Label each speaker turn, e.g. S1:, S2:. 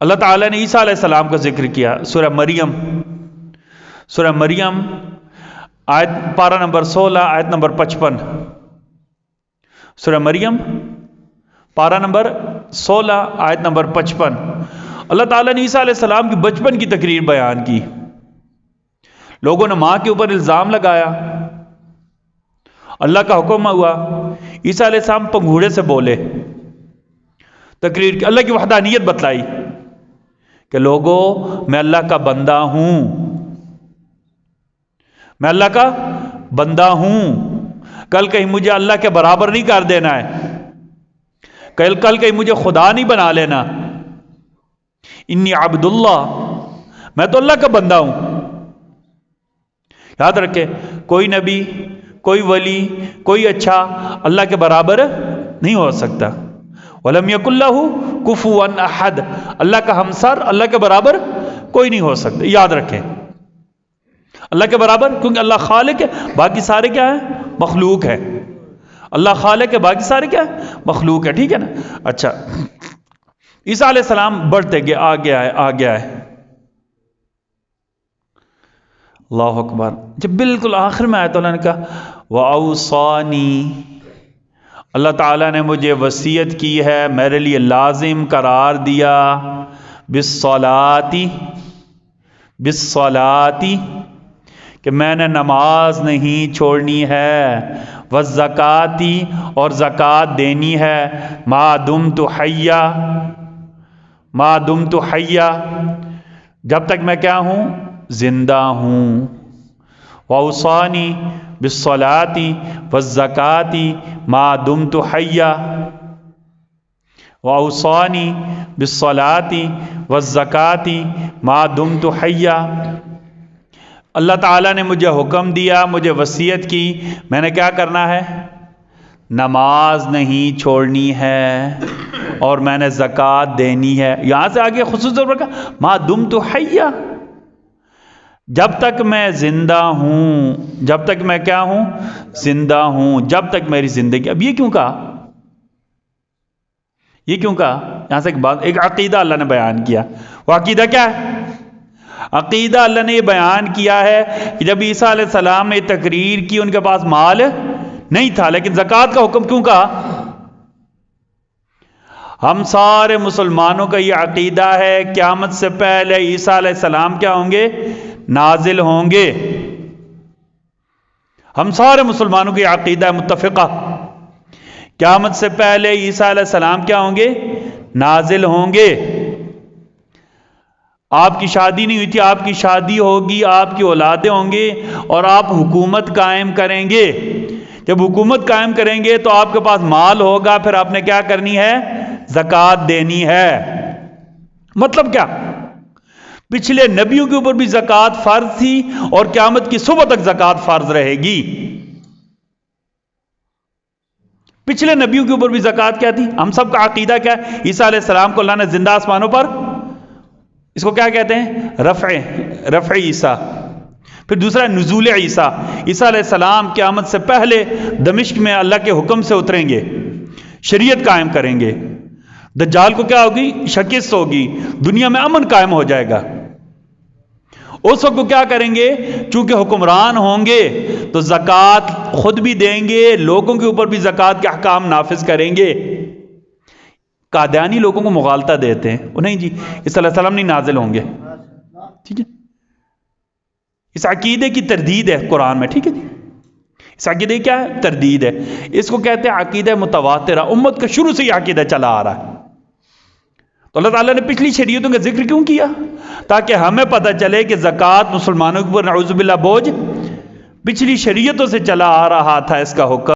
S1: اللہ تعالیٰ نے عیسیٰ علیہ السلام کا ذکر کیا سورہ مریم آیت پارہ نمبر 16 آیت نمبر 55. سورہ مریم پارہ نمبر 16 آیت نمبر 55. اللہ تعالیٰ نے عیسیٰ علیہ السلام کی بچپن کی تقریر بیان کی. لوگوں نے ماں کے اوپر الزام لگایا، اللہ کا حکم ہوا، عیسیٰ علیہ السلام پنگھوڑے سے بولے، تقریر کی، اللہ کی وحدانیت بتلائی کہ لوگوں میں اللہ کا بندہ ہوں، میں اللہ کا بندہ ہوں، کل کہیں مجھے اللہ کے برابر نہیں کر دینا ہے، کل کہیں مجھے خدا نہیں بنا لینا. انی عبد اللہ، میں تو اللہ کا بندہ ہوں. یاد رکھے، کوئی نبی، کوئی ولی، کوئی اچھا اللہ کے برابر نہیں ہو سکتا. وَلَمْ يَكُنْ لَهُ كُفُوًا أَحَدٌ، اللہ کا ہمسر اللہ کے برابر کوئی نہیں ہو سکتا. یاد رکھیں اللہ کے برابر، کیونکہ اللہ خالق ہے، باقی سارے کیا ہیں؟ مخلوق ہے. اللہ خالق ہے، باقی سارے کیا ہیں؟ مخلوق ہے. ٹھیک ہے نا؟ اچھا، عیسیٰ علیہ السلام بڑھتے گئے، آگے آئے. اللہ اکبر. جب بالکل آخر میں آیا تو اللہ نے کہا وَأَوْصَانِي، اللہ تعالیٰ نے مجھے وصیت کی ہے، میرے لیے لازم قرار دیا، بالصلاۃ، کہ میں نے نماز نہیں چھوڑنی ہے، والزکاۃ، اور زکوٰۃ دینی ہے، ما دمت حیا، جب تک میں کیا ہوں؟ زندہ ہوں. وَأَوْصَانِي بِالصَّلَاةِ وَالزَّكَاةِ مَا دُمْتُ حَيًّا، وَأَوْصَانِي بِالصَّلَاةِ وَالزَّكَاةِ مَا دُمْتُ حَيًّا. اللہ تعالیٰ نے مجھے حکم دیا، مجھے وصیت کی، میں نے کیا کرنا ہے؟ نماز نہیں چھوڑنی ہے، اور میں نے زکوٰۃ دینی ہے. یہاں سے آگے خصوصی طور پر کہا ما دمت حیا، جب تک میں زندہ ہوں، جب تک میں کیا ہوں؟ زندہ ہوں، جب تک میری زندگی. اب یہ کیوں کہا؟ یہاں سے ایک عقیدہ اللہ نے بیان کیا. وہ عقیدہ کیا ہے؟ عقیدہ اللہ نے یہ بیان کیا ہے کہ جب عیسیٰ علیہ السلام نے تقریر کی، ان کے پاس مال نہیں تھا، لیکن زکوٰۃ کا حکم کیوں کہا؟ ہم سارے مسلمانوں کا یہ عقیدہ ہے قیامت سے پہلے عیسیٰ علیہ السلام کیا ہوں گے؟ نازل ہوں گے. ہم سارے مسلمانوں کی عقیدہ متفقہ، قیامت سے پہلے عیسیٰ علیہ السلام کیا ہوں گے؟ نازل ہوں گے. آپ کی شادی نہیں ہوئی تھی، آپ کی شادی ہوگی، آپ کی اولادیں ہوں گے، اور آپ حکومت قائم کریں گے. جب حکومت قائم کریں گے تو آپ کے پاس مال ہوگا، پھر آپ نے کیا کرنی ہے؟ زکوٰۃ دینی ہے. مطلب کیا؟ پچھلے نبیوں کے اوپر بھی زکوٰۃ فرض تھی، اور قیامت کی صبح تک زکوٰۃ فرض رہے گی. پچھلے نبیوں کے اوپر بھی زکوٰۃ کیا تھی؟ ہم سب کا عقیدہ کیا ہے؟ عیسیٰ علیہ السلام کو اللہ نے زندہ آسمانوں پر، اس کو کیا کہتے ہیں؟ رفع عیسیٰ. پھر دوسرا نزول عیسیٰ. عیسیٰ علیہ السلام قیامت سے پہلے دمشق میں اللہ کے حکم سے اتریں گے، شریعت قائم کریں گے. دجال کو کیا ہوگی؟ شکست ہوگی، دنیا میں امن قائم ہو جائے گا. اس وقت کو کیا کریں گے؟ چونکہ حکمران ہوں گے تو زکوٰۃ خود بھی دیں گے، لوگوں کے اوپر بھی زکوٰۃ کے احکام نافذ کریں گے. قادیانی لوگوں کو مغالطہ دیتے ہیں، نہیں جی عیسیٰ علیہ السلام نہیں نازل ہوں گے. ٹھیک ہے، اس عقیدے کی تردید ہے قرآن میں. ٹھیک ہے جی، اس عقیدے کیا ہے؟ تردید ہے. اس کو کہتے ہیں عقیدہ متواترہ، امت کا شروع سے یہ عقیدہ چلا آ رہا ہے. تو اللہ تعالیٰ نے پچھلی شریعتوں کا ذکر کیوں کیا؟ تاکہ ہمیں پتہ چلے کہ زکوٰۃ مسلمانوں کے اوپر نعوذ باللہ بوجھ پچھلی شریعتوں سے چلا آ رہا تھا، اس کا حکم